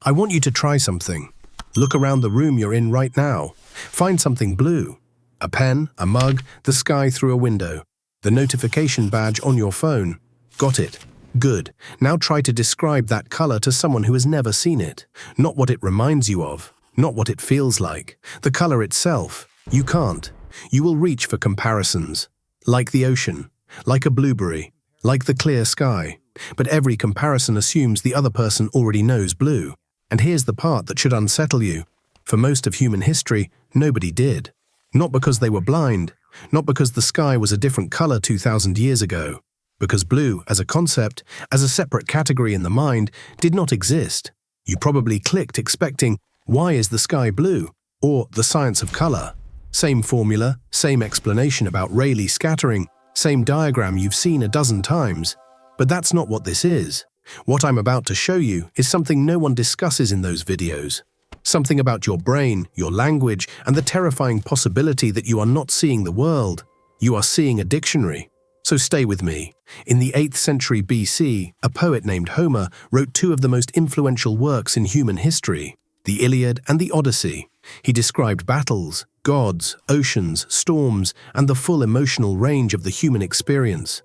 I want you to try something. Look around the room you're in right now. Find something blue. A pen, a mug, the sky through a window. The notification badge on your phone. Got it. Good. Now try to describe that color to someone who has never seen it. Not what it reminds you of. Not what it feels like. The color itself. You can't. You will reach for comparisons. Like the ocean. Like a blueberry. Like the clear sky. But every comparison assumes the other person already knows blue. And here's the part that should unsettle you. For most of human history, nobody did. Not because they were blind. Not because the sky was a different color 2,000 years ago. Because blue, as a concept, as a separate category in the mind, did not exist. You probably clicked expecting, why is the sky blue? Or the science of color. Same formula, same explanation about Rayleigh scattering, same diagram you've seen a dozen times. But that's not what this is. What I'm about to show you is something no one discusses in those videos. Something about your brain, your language, and the terrifying possibility that you are not seeing the world. You are seeing a dictionary. So stay with me. In the 8th century BC, a poet named Homer wrote two of the most influential works in human history, the Iliad and the Odyssey. He described battles, gods, oceans, storms, and the full emotional range of the human experience.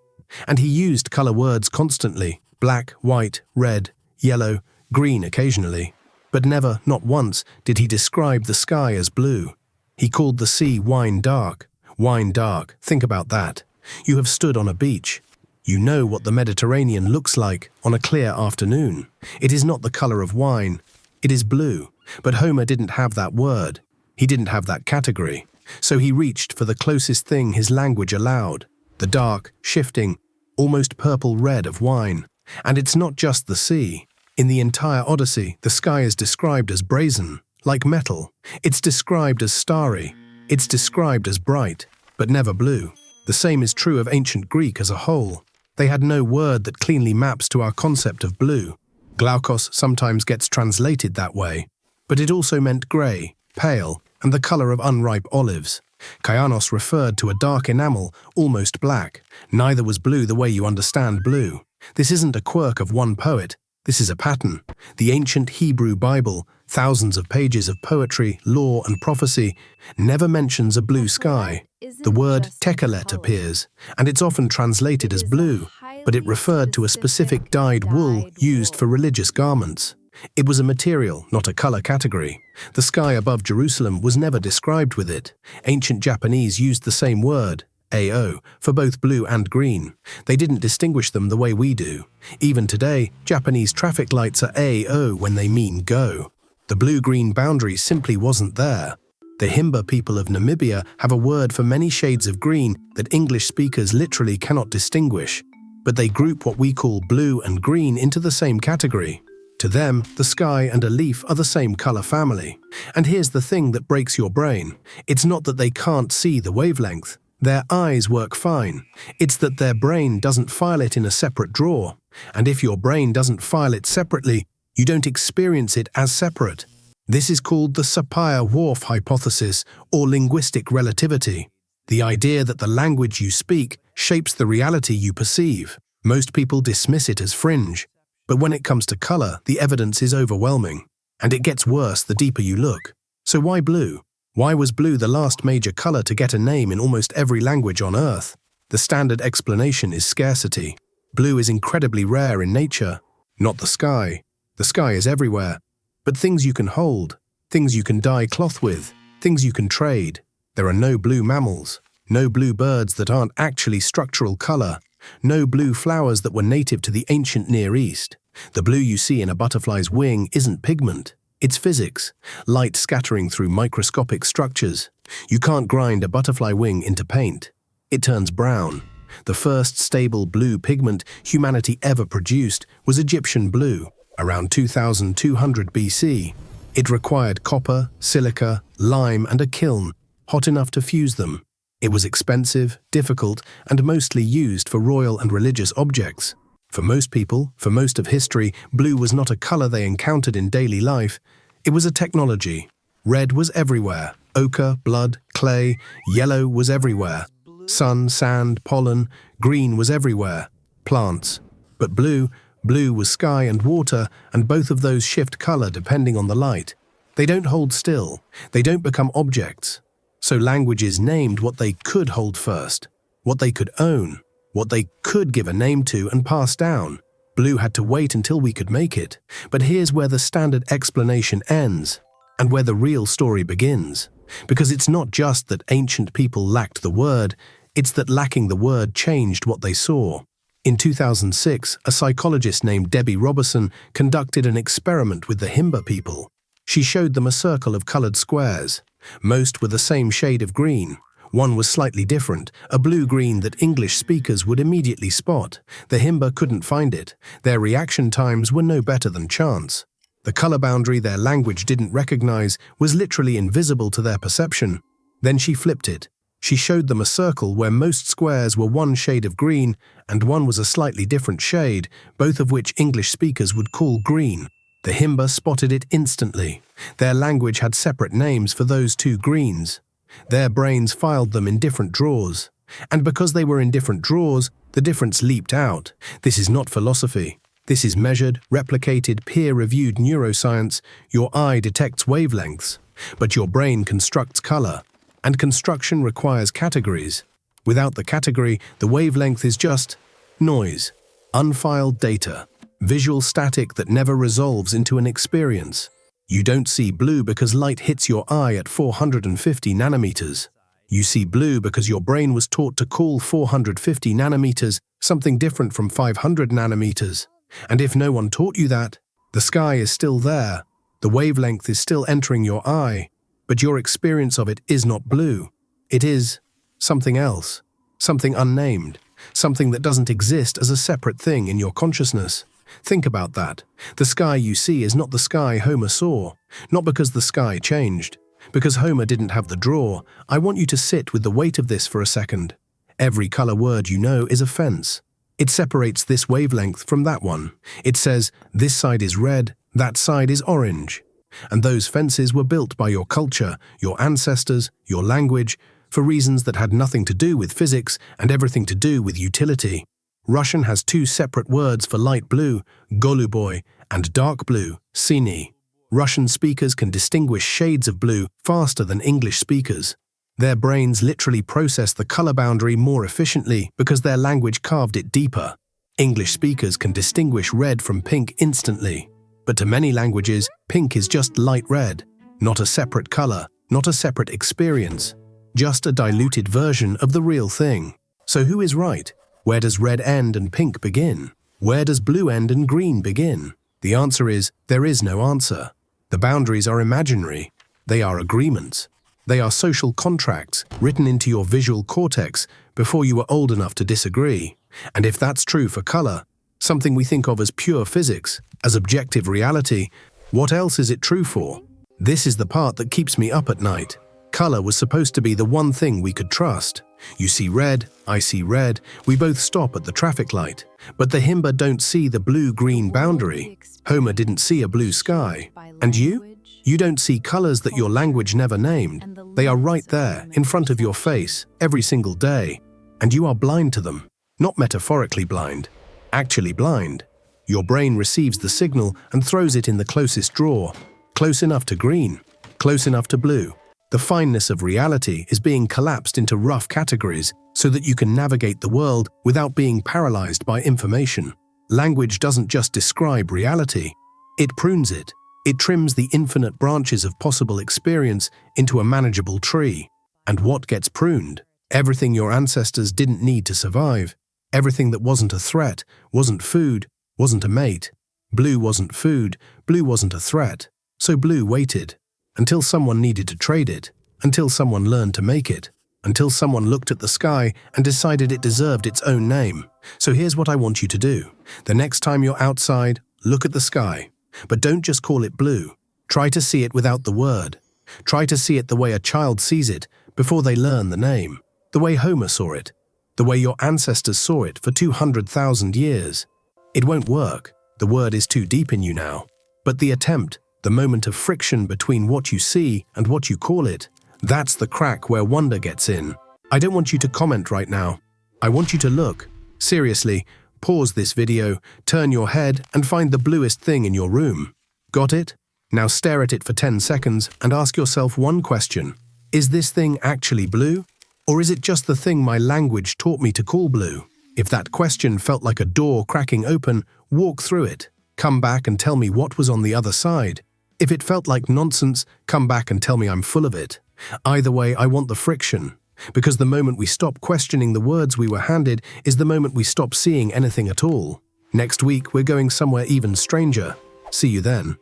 And he used color words constantly, black, white, red, yellow, green occasionally. But never, not once, did he describe the sky as blue. He called the sea wine dark. Wine dark, think about that. You have stood on a beach. You know what the Mediterranean looks like on a clear afternoon. It is not the color of wine. It is blue. But Homer didn't have that word. He didn't have that category. So he reached for the closest thing his language allowed. The dark, shifting, almost purple red of wine. And it's not just the sea. In the entire Odyssey, the sky is described as brazen, like metal. It's described as starry. It's described as bright, but never blue. The same is true of ancient Greek as a whole. They had no word that cleanly maps to our concept of blue. Glaukos sometimes gets translated that way. But it also meant grey, pale, and the colour of unripe olives. Kaianos referred to a dark enamel, almost black. Neither was blue the way you understand blue. This isn't a quirk of one poet. This is a pattern. The ancient Hebrew Bible, thousands of pages of poetry, law, and prophecy, never mentions a blue sky. The word tekelet appears, and it's often translated as blue, but it referred to a specific dyed wool used for religious garments. It was a material, not a color category. The sky above Jerusalem was never described with it. Ancient Japanese used the same word, AO, for both blue and green. They didn't distinguish them the way we do. Even today, Japanese traffic lights are AO when they mean go. The blue-green boundary simply wasn't there. The Himba people of Namibia have a word for many shades of green that English speakers literally cannot distinguish. But they group what we call blue and green into the same category. To them, the sky and a leaf are the same color family. And here's the thing that breaks your brain. It's not that they can't see the wavelength. Their eyes work fine. It's that their brain doesn't file it in a separate drawer. And if your brain doesn't file it separately, you don't experience it as separate. This is called the Sapir-Whorf hypothesis, or linguistic relativity. The idea that the language you speak shapes the reality you perceive. Most people dismiss it as fringe. But when it comes to color, the evidence is overwhelming. And it gets worse the deeper you look. So why blue? Why was blue the last major color to get a name in almost every language on Earth? The standard explanation is scarcity. Blue is incredibly rare in nature, not the sky. The sky is everywhere. But things you can hold, things you can dye cloth with, things you can trade. There are no blue mammals, no blue birds that aren't actually structural color, no blue flowers that were native to the ancient Near East. The blue you see in a butterfly's wing isn't pigment. It's physics, light scattering through microscopic structures. You can't grind a butterfly wing into paint. It turns brown. The first stable blue pigment humanity ever produced was Egyptian blue, around 2200 BC. It required copper, silica, lime, and a kiln, hot enough to fuse them. It was expensive, difficult, and mostly used for royal and religious objects. For most people, for most of history, blue was not a color they encountered in daily life. It was a technology. Red was everywhere. Ochre, blood, clay, yellow was everywhere. Sun, sand, pollen, green was everywhere. Plants. But blue Blue was sky and water, and both of those shift color depending on the light. They don't hold still. They don't become objects. So languages named what they could hold first, what they could own, what they could give a name to and pass down. Blue had to wait until we could make it. But here's where the standard explanation ends, and where the real story begins. Because it's not just that ancient people lacked the word, it's that lacking the word changed what they saw. In 2006, a psychologist named Debbie Robertson conducted an experiment with the Himba people. She showed them a circle of colored squares. Most were the same shade of green. One was slightly different, a blue-green that English speakers would immediately spot. The Himba couldn't find it. Their reaction times were no better than chance. The color boundary their language didn't recognize was literally invisible to their perception. Then she flipped it. She showed them a circle where most squares were one shade of green and one was a slightly different shade, both of which English speakers would call green. The Himba spotted it instantly. Their language had separate names for those two greens. Their brains filed them in different drawers. And because they were in different drawers, the difference leaped out. This is not philosophy. This is measured, replicated, peer-reviewed neuroscience. Your eye detects wavelengths, but your brain constructs color. And construction requires categories. Without the category, the wavelength is just noise, unfiled data, visual static that never resolves into an experience. You don't see blue because light hits your eye at 450 nanometers. You see blue because your brain was taught to call 450 nanometers something different from 500 nanometers. And if no one taught you that, the sky is still there, the wavelength is still entering your eye, but your experience of it is not blue. It is something else, something unnamed, something that doesn't exist as a separate thing in your consciousness. Think about that. The sky you see is not the sky Homer saw, not because the sky changed, because Homer didn't have the drawer. I want you to sit with the weight of this for a second. Every color word you know is a fence. It separates this wavelength from that one. It says, this side is red, that side is orange. And those fences were built by your culture, your ancestors, your language, for reasons that had nothing to do with physics and everything to do with utility. Russian has two separate words for light blue, goluboy, and dark blue, sini. Russian speakers can distinguish shades of blue faster than English speakers. Their brains literally process the color boundary more efficiently because their language carved it deeper. English speakers can distinguish red from pink instantly. But to many languages, pink is just light red, not a separate color, not a separate experience, just a diluted version of the real thing. So who is right? Where does red end and pink begin? Where does blue end and green begin? The answer is, there is no answer. The boundaries are imaginary. They are agreements. They are social contracts written into your visual cortex before you were old enough to disagree. And if that's true for color, something we think of as pure physics, as objective reality, what else is it true for? This is the part that keeps me up at night. Color was supposed to be the one thing we could trust. You see red, I see red, we both stop at the traffic light. But the Himba don't see the blue-green boundary. Homer didn't see a blue sky. And you? You don't see colors that your language never named. They are right there, in front of your face, every single day. And you are blind to them. Not metaphorically blind. Actually blind. Your brain receives the signal and throws it in the closest drawer. Close enough to green. Close enough to blue. The fineness of reality is being collapsed into rough categories so that you can navigate the world without being paralyzed by information. Language doesn't just describe reality. It prunes it. It trims the infinite branches of possible experience into a manageable tree. And what gets pruned? Everything your ancestors didn't need to survive. Everything that wasn't a threat, wasn't food, wasn't a mate. Blue wasn't food, blue wasn't a threat. So blue waited. Until someone needed to trade it. Until someone learned to make it. Until someone looked at the sky and decided it deserved its own name. So here's what I want you to do. The next time you're outside, look at the sky. But don't just call it blue. Try to see it without the word. Try to see it the way a child sees it before they learn the name. The way Homer saw it. The way your ancestors saw it for 200,000 years. It won't work. The word is too deep in you now. But the attempt, the moment of friction between what you see and what you call it, that's the crack where wonder gets in. I don't want you to comment right now. I want you to look. Seriously, Pause this video, turn your head, and find the bluest thing in your room. Got it? Now stare at it for 10 seconds and ask yourself one question. Is this thing actually blue? Or is it just the thing my language taught me to call blue? If that question felt like a door cracking open, walk through it. Come back and tell me what was on the other side. If it felt like nonsense, come back and tell me I'm full of it. Either way, I want the friction. Because the moment we stop questioning the words we were handed is the moment we stop seeing anything at all. Next week, we're going somewhere even stranger. See you then.